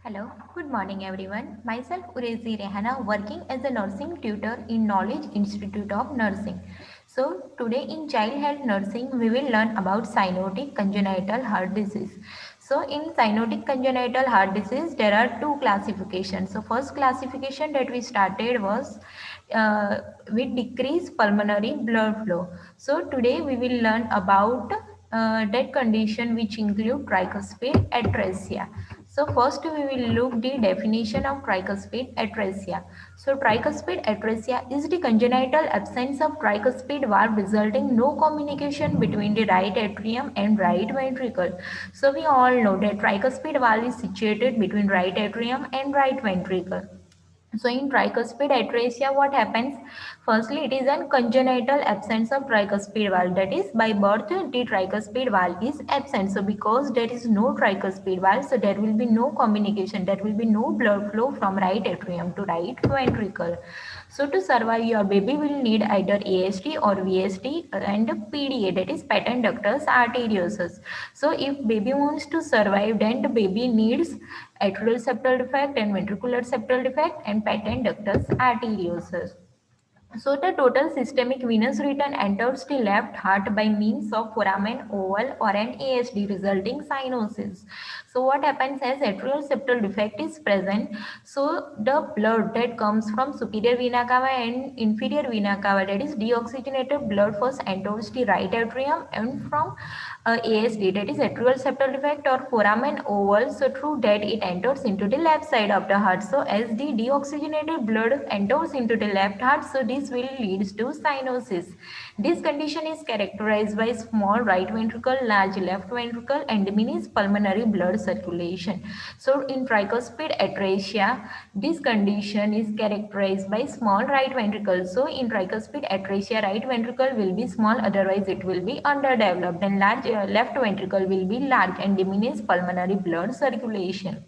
Hello, good morning everyone. Myself Urezi Rehana working as a nursing tutor in Knowledge Institute of Nursing. So today in child health nursing we will learn about cyanotic congenital heart disease. So in cyanotic congenital heart disease there are two classifications. So first classification that we started was with decreased pulmonary blood flow. So today we will learn about that condition which include tricuspid atresia. So first we will look the definition of tricuspid atresia. So tricuspid atresia is the congenital absence of tricuspid valve resulting no communication between the right atrium and right ventricle. So we all know that tricuspid valve is situated between right atrium and right ventricle. So in tricuspid atresia, what happens? Firstly, it is a congenital absence of tricuspid valve. That is, by birth, the tricuspid valve is absent. So because there is no tricuspid valve, so there will be no communication. There will be no blood flow from right atrium to right ventricle. So to survive, your baby will need either ASD or VSD and PDA, that is patent ductus arteriosus. So if baby wants to survive, then the baby needs atrial septal defect and ventricular septal defect and patent ductus arteriosus. So the total systemic venous return enters the left heart by means of foramen oval or an ASD resulting cyanosis. So what happens as atrial septal defect is present. So the blood that comes from superior vena cava and inferior vena cava, that is deoxygenated blood, first enters the right atrium, and from ASD, that is atrial septal defect or foramen oval, so through that it enters into the left side of the heart. So as the deoxygenated blood enters into the left heart, so this will lead to cyanosis. This condition is characterized by small right ventricle, large left ventricle and diminished pulmonary blood circulation. So in tricuspid atresia, this condition is characterized by small right ventricle. So in tricuspid atresia, right ventricle will be small, otherwise it will be underdeveloped, and large left ventricle will be large and diminished pulmonary blood circulation.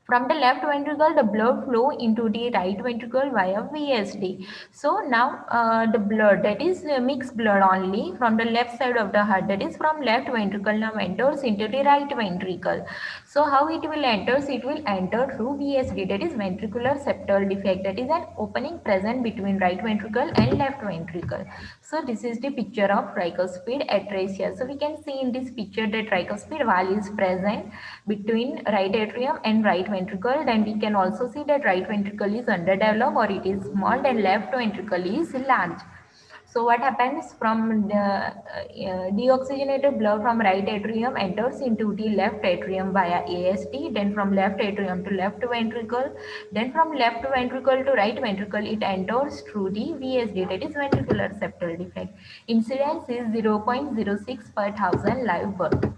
From the left ventricle, the blood flow into the right ventricle via VSD. So now the blood, that is mixed blood only from the left side of the heart, that is from left ventricle, now enters into the right ventricle. So how it will enter? It will enter through VSD, that is ventricular septal defect, that is an opening present between right ventricle and left ventricle. So this is the picture of tricuspid atresia. So we can see in this picture that tricuspid valve is present between right atrium and right ventricle. Then we can also see that right ventricle is underdeveloped or it is small, and left ventricle is large. So what happens? From the deoxygenated blood from right atrium enters into the left atrium via ASD, then from left atrium to left ventricle, then from left ventricle to right ventricle it enters through the VSD, that is ventricular septal defect. Incidence is 0.06 per thousand live birth.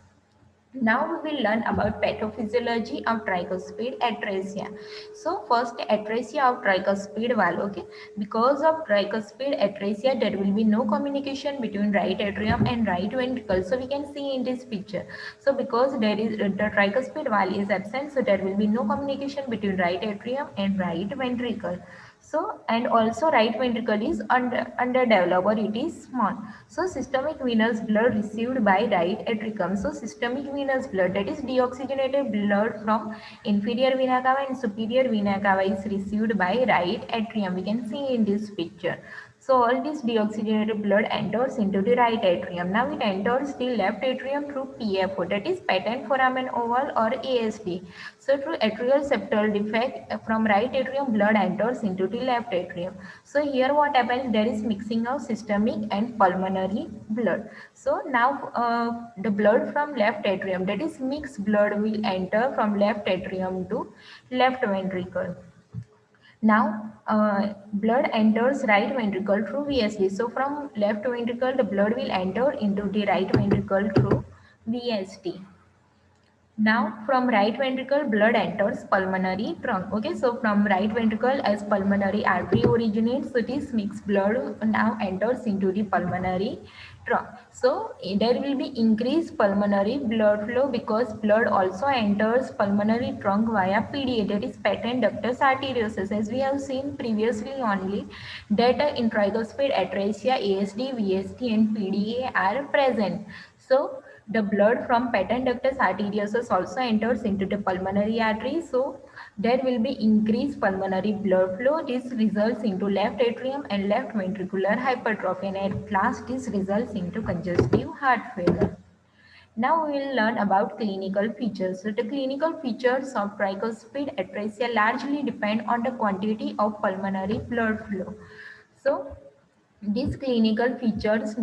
Now we will learn about pathophysiology of tricuspid atresia. So first, atresia of tricuspid valve. Okay, because of tricuspid atresia there will be no communication between right atrium and right ventricle. So we can see in this picture. So because there is the tricuspid valve is absent, so there will be no communication between right atrium and right ventricle. So and also right ventricle is underdeveloped or it is small. So systemic venous blood received by right atrium. So systemic venous blood, that is deoxygenated blood from inferior vena cava and superior vena cava, is received by right atrium. We can see in this picture. So all this deoxygenated blood enters into the right atrium. Now it enters the left atrium through PFO, that is patent foramen oval or ASD. So through atrial septal defect from right atrium blood enters into the left atrium. So here what happens, there is mixing of systemic and pulmonary blood. So now the blood from left atrium, that is mixed blood, will enter from left atrium to left ventricle. Now blood enters right ventricle through VSD. So from left ventricle the blood will enter into the right ventricle through VSD. Now from right ventricle blood enters pulmonary trunk. Okay, so from right ventricle as pulmonary artery originates, so this mixed blood now enters into the pulmonary trunk. So there will be increased pulmonary blood flow because blood also enters pulmonary trunk via PDA, that is patent ductus arteriosus, as we have seen previously only that in tricuspid atresia ASD, VSD and PDA are present. So The blood from patent ductus arteriosus also enters into the pulmonary artery, so there will be increased pulmonary blood flow. This results into left atrium and left ventricular hypertrophy, and at last this results into congestive heart failure. Now we will learn about clinical features. So the clinical features of tricuspid atresia largely depend on the quantity of pulmonary blood flow. So these clinical features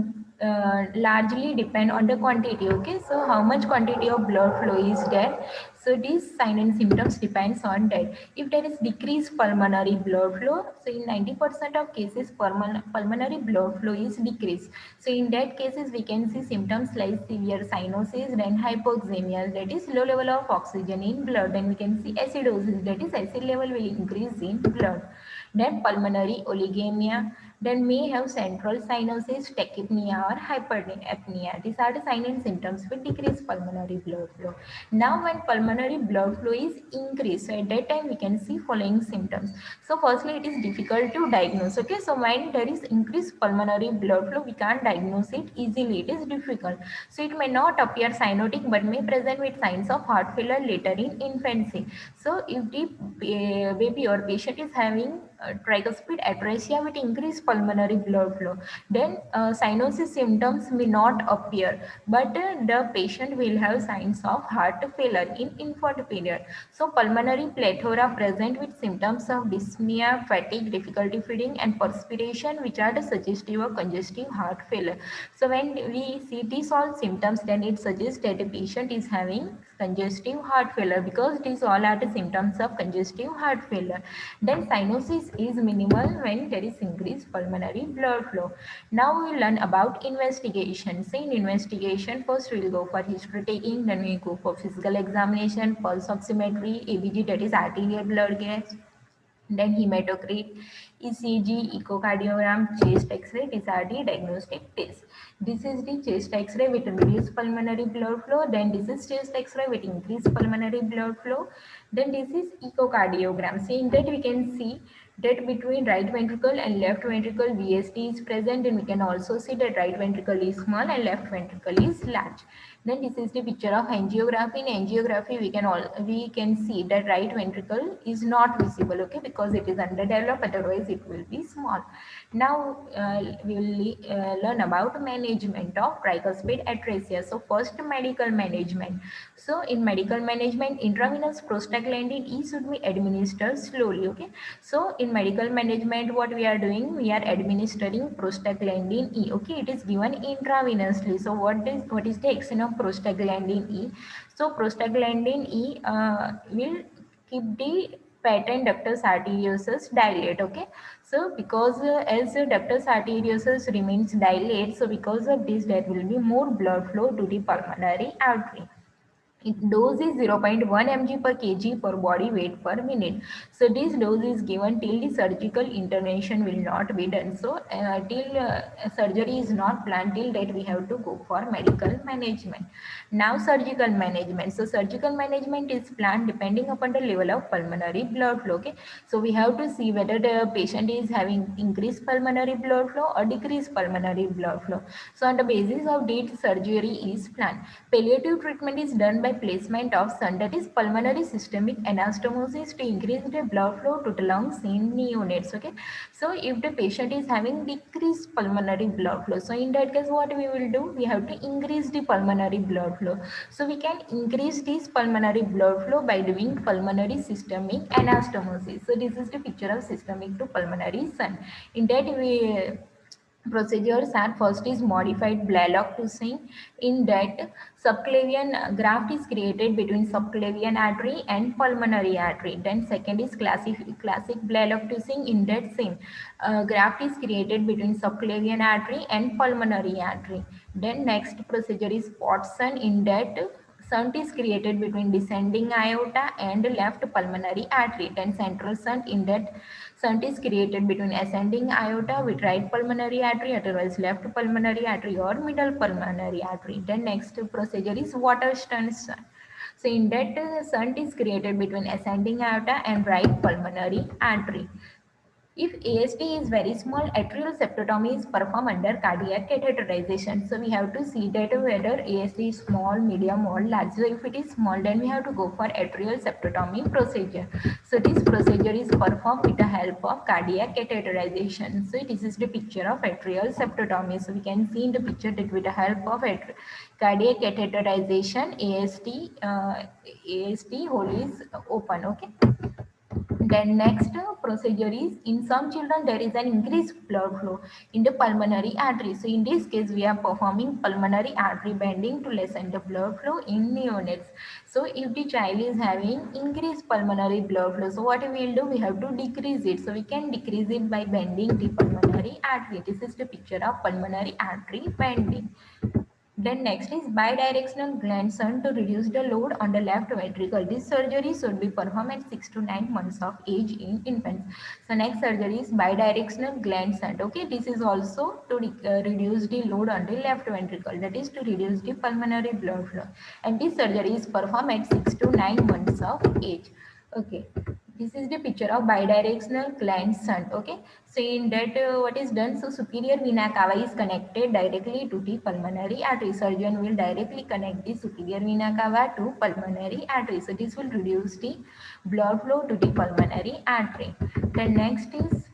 largely depend on the quantity. Okay, so how much quantity of blood flow is there, so these sign and symptoms depends on that. If there is decreased pulmonary blood flow, so in 90% of cases pulmonary blood flow is decreased, so in that cases we can see symptoms like severe cyanosis, then hypoxemia, that is low level of oxygen in blood, then we can see acidosis, that is acid level will increase in blood, then pulmonary oligemia, then may have central cyanosis, tachypnea or hyperapnea. These are the signs and symptoms with decreased pulmonary blood flow. Now when pulmonary blood flow is increased, so at that time we can see following symptoms. So firstly it is difficult to diagnose. Okay, so when there is increased pulmonary blood flow, we can't diagnose it easily, it is difficult. So it may not appear cyanotic but may present with signs of heart failure later in infancy. So if the baby or patient is having tricuspid atresia with increased pulmonary blood flow, then cyanosis symptoms may not appear, but the patient will have signs of heart failure in infant period. So pulmonary plethora present with symptoms of dyspnea, fatigue, difficulty feeding and perspiration, which are the suggestive of congestive heart failure. So when we see these all symptoms, then it suggests that the patient is having congestive heart failure, because these all are the symptoms of congestive heart failure. Then cyanosis is minimal when there is increased pulmonary blood flow. Now we will learn about investigation. So in investigation, first we will go for history taking, then we go for physical examination, pulse oximetry, ABG, that is arterial blood gas, then hematocrit, ECG, echocardiogram, chest X-ray. These are the diagnostic tests. This is the chest X-ray with reduced pulmonary blood flow. Then this is chest X-ray with increased pulmonary blood flow. Then this is echocardiogram. So in that we can see that between right ventricle and left ventricle VSD is present, and we can also see that right ventricle is small and left ventricle is large. Then this is the picture of angiography. In angiography we can see that right ventricle is not visible, okay, because it is underdeveloped, otherwise it will be small. Now we will learn about management of tricuspid atresia. So first, medical management. So in medical management, intravenous prostaglandin E should be administered slowly, okay. So in medical management, what we are doing, we are administering prostaglandin E, okay. It is given intravenously. So what is the action of prostaglandin E? So prostaglandin E will keep the patent ductus arteriosus dilate, okay. So because as the ductus arteriosus remains dilate, so because of this there will be more blood flow to the pulmonary artery. Dose is 0.1 mg per kg per body weight per minute. So this dose is given till the surgical intervention will not be done. So till surgery is not planned, till that we have to go for medical management. Now surgical management. So surgical management is planned depending upon the level of pulmonary blood flow. Okay. So we have to see whether the patient is having increased pulmonary blood flow or decreased pulmonary blood flow. So on the basis of that, surgery is planned. Palliative treatment is done by placement of shunt, that is pulmonary systemic anastomosis, to increase the blood flow to the lungs in neonates. Okay. So if the patient is having decreased pulmonary blood flow, so in that case what we will do, we have to increase the pulmonary blood flow. So we can increase this pulmonary blood flow by doing pulmonary systemic anastomosis. So this is the picture of systemic to pulmonary shunt. In that we procedures are, first is modified Blalock twisting. In that subclavian graft is created between subclavian artery and pulmonary artery. Then second is classic Blalock twisting. In that same graft is created between subclavian artery and pulmonary artery. Then next procedure is Pott shunt. In that shunt is created between descending aorta and left pulmonary artery. Then central shunt. In that shunt is created between ascending aorta with right pulmonary artery, otherwise left pulmonary artery or middle pulmonary artery. Then next procedure is water shunt. So in that shunt is created between ascending aorta and right pulmonary artery. If AST is very small, atrial septotomy is performed under cardiac catheterization. So we have to see that whether AST is small, medium or large. So if it is small, then we have to go for atrial septotomy procedure. So this procedure is performed with the help of cardiac catheterization. So this is the picture of atrial septotomy. So we can see in the picture that with the help of cardiac catheterization, AST hole is open. Okay. Then next procedure is, in some children there is an increased blood flow in the pulmonary artery. So in this case we are performing pulmonary artery bending to lessen the blood flow in neonates. So if the child is having increased pulmonary blood flow, so what we will do, we have to decrease it. So we can decrease it by bending the pulmonary artery. This is the picture of pulmonary artery bending. Then next is bidirectional gland shunt to reduce the load on the left ventricle. This surgery should be performed at 6 to 9 months of age in infants. So next surgery is bidirectional gland shunt. Okay, this is also to reduce the load on the left ventricle, that is to reduce the pulmonary blood flow. And this surgery is performed at 6 to 9 months of age. Okay, this is the picture of bidirectional gland shunt. Okay, so in that what is done, so superior vena cava is connected directly to the pulmonary artery. Surgeon will directly connect the superior vena cava to pulmonary artery. So this will reduce the blood flow to the pulmonary artery. Then next is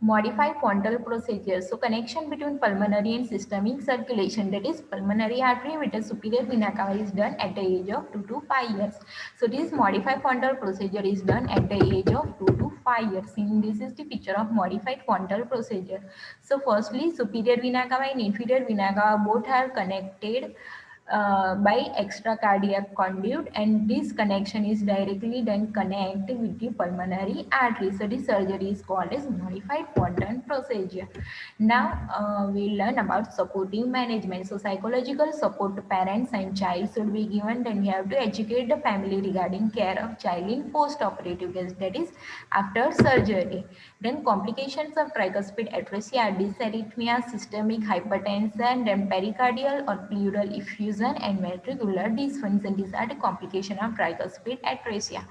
modified Fontan procedure. So connection between pulmonary and systemic circulation, that is pulmonary artery with a superior vena cava, is done at the age of 2 to 5 years. So this modified Fontan procedure is done at the age of 2 to 5 years. And this is the picture of modified Fontan procedure. So firstly, superior vena cava and inferior vena cava both are connected by extracardiac conduit, and this connection is directly then connect with the pulmonary artery. So this surgery is called as modified Fontan procedure. Now we'll learn about supportive management. So psychological support to parents and child should be given. Then we have to educate the family regarding care of child in post-operative case, that is after surgery. Then complications of tricuspid atresia, dysarrhythmia, systemic hypertension, then pericardial or pleural effusion and ventricular dysfunction. These are the complications of tricuspid atresia.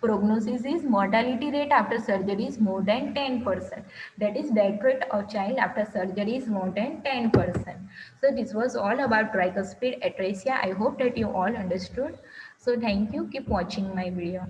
Prognosis is, mortality rate after surgery is more than 10%. That is, death rate of child after surgery is more than 10%. So this was all about tricuspid atresia. I hope that you all understood. So thank you. Keep watching my video.